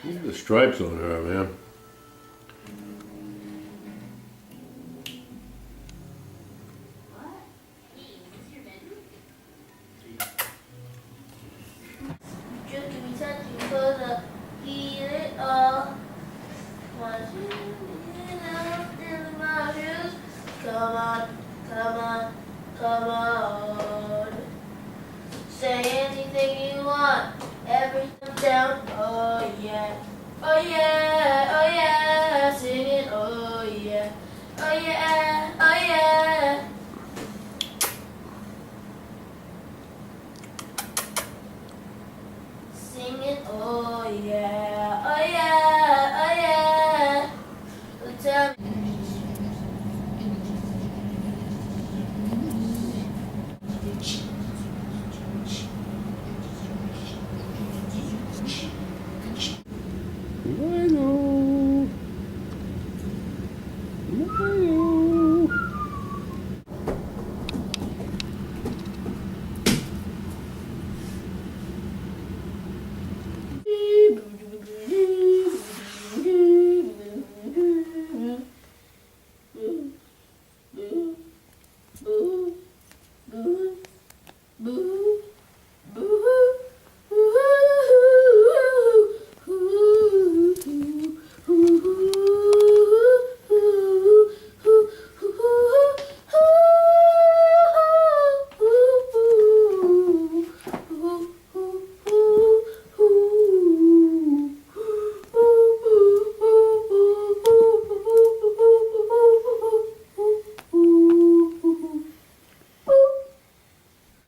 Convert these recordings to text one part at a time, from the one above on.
Look at the stripes on her, man. Just give me touching for the heat it all. Want you in my shoes. Come on, come on, come on. Say anything you want, everything down. Oh yeah, oh yeah, oh yeah. Sing it, oh yeah, oh yeah, oh yeah. Sing it, oh yeah, oh yeah, oh yeah. Tell me. Milo. Milo.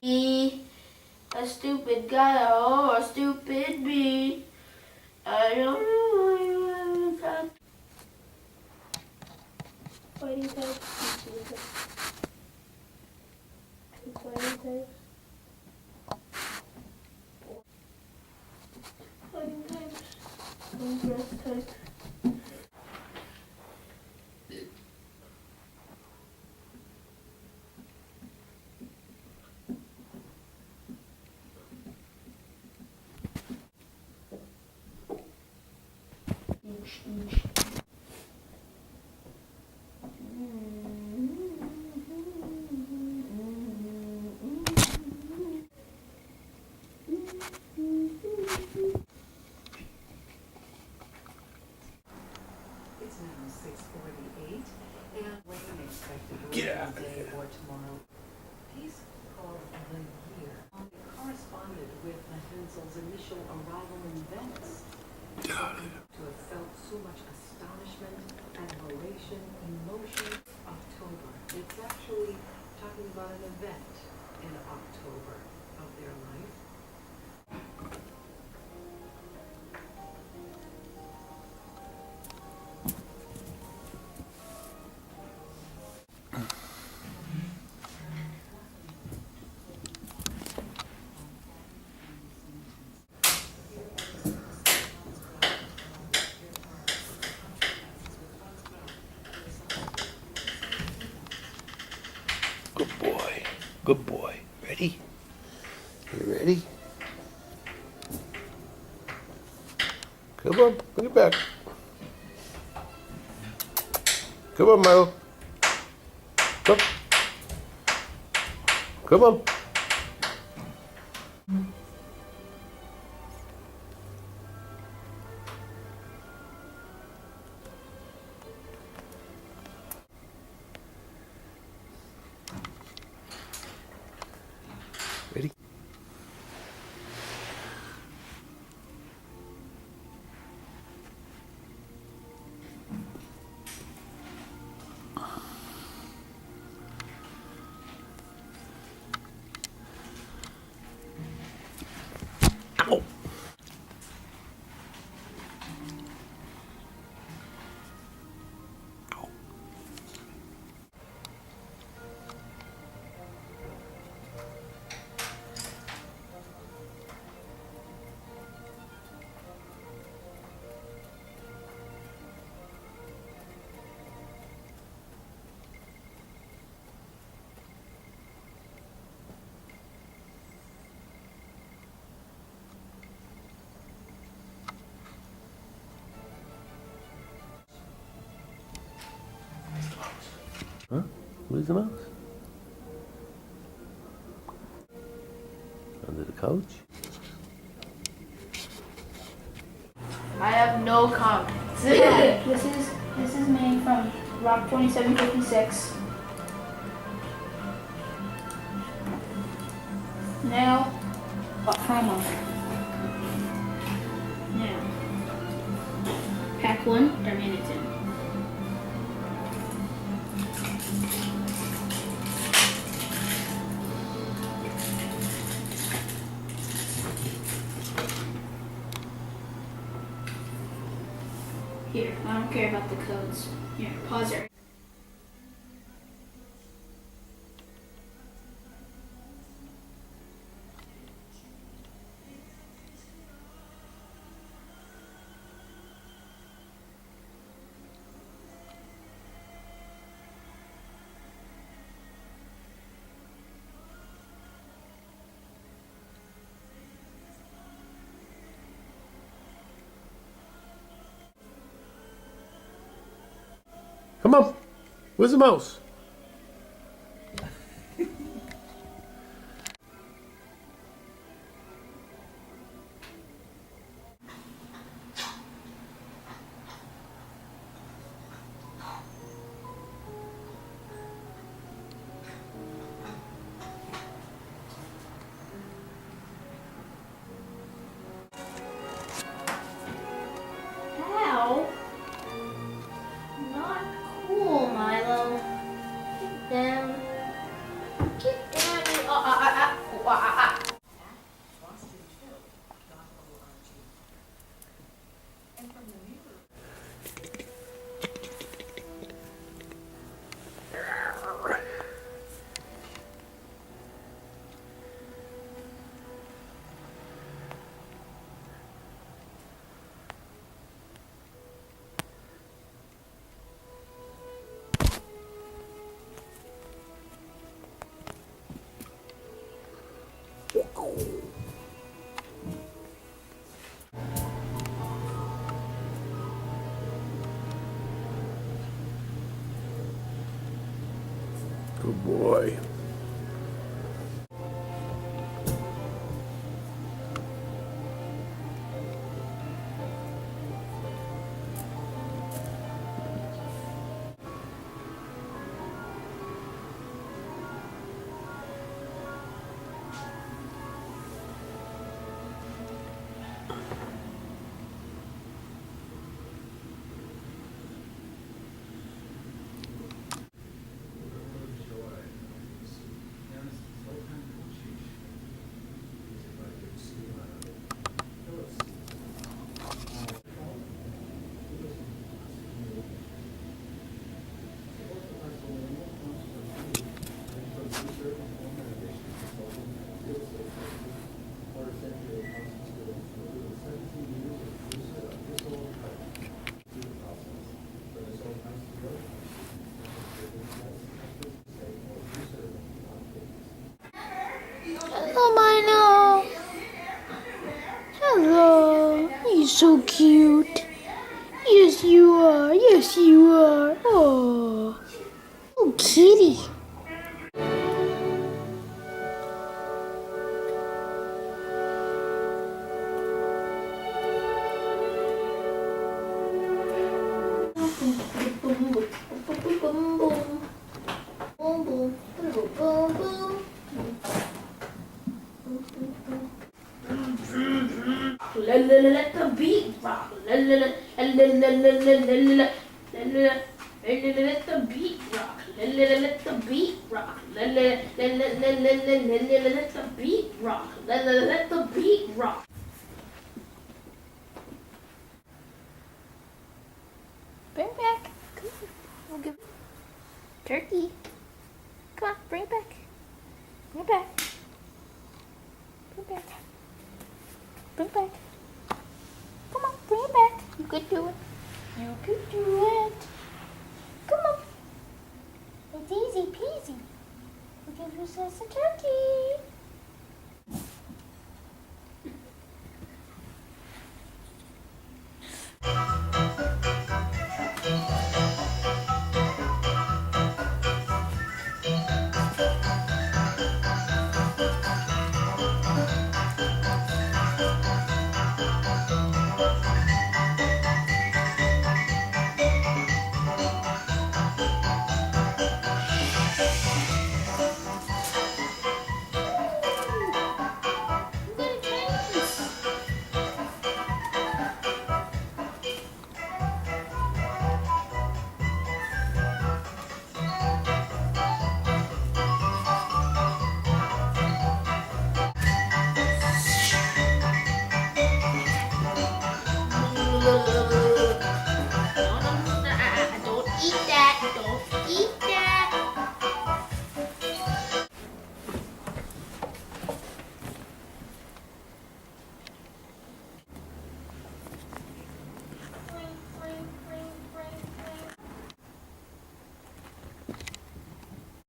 Be a stupid guy or a stupid bee. I don't know why you haven't got fighting types. Two fighting types. Fighting types. One grass type. It's now 6:48, and rain expected Get later out of today here. or tomorrow. Peace called the year. It corresponded with Mahensel's initial arrival in Venice. Get out of here. To have felt so much astonishment, admiration, emotion. October. It's actually talking about an event in October of their life. Good boy. Good boy. Ready? You ready? Come on, bring it back. Come on, Milo. Come. Come on. Ready? Huh? Where's the mouse? Under the couch? I have no comments. This is made from Rock 2756. Now, promo. Now, pack 1, Darmanitan. Here, I don't care about the codes. Here, pause it. Come on. Where's the mouse? Ow. Not cool, Milo. Get down. Get down. Boston Chill, .org. And from the Mirror. Good boy. Hello, Milo. Hello. You're so cute. Yes, you are. Yes, you are. Oh, oh, kitty. Let the beat rock. Let the beat rock. Let the beat rock. Let the beat rock. Let the beat rock. Bring it back. Come on. We'll give turkey. Come on, bring it back. Bring it back. Bring it back. Bring it back. Come on, bring it back. You could do it. You could do it. Come on. It's easy peasy. We'll give you a slice of turkey. go to the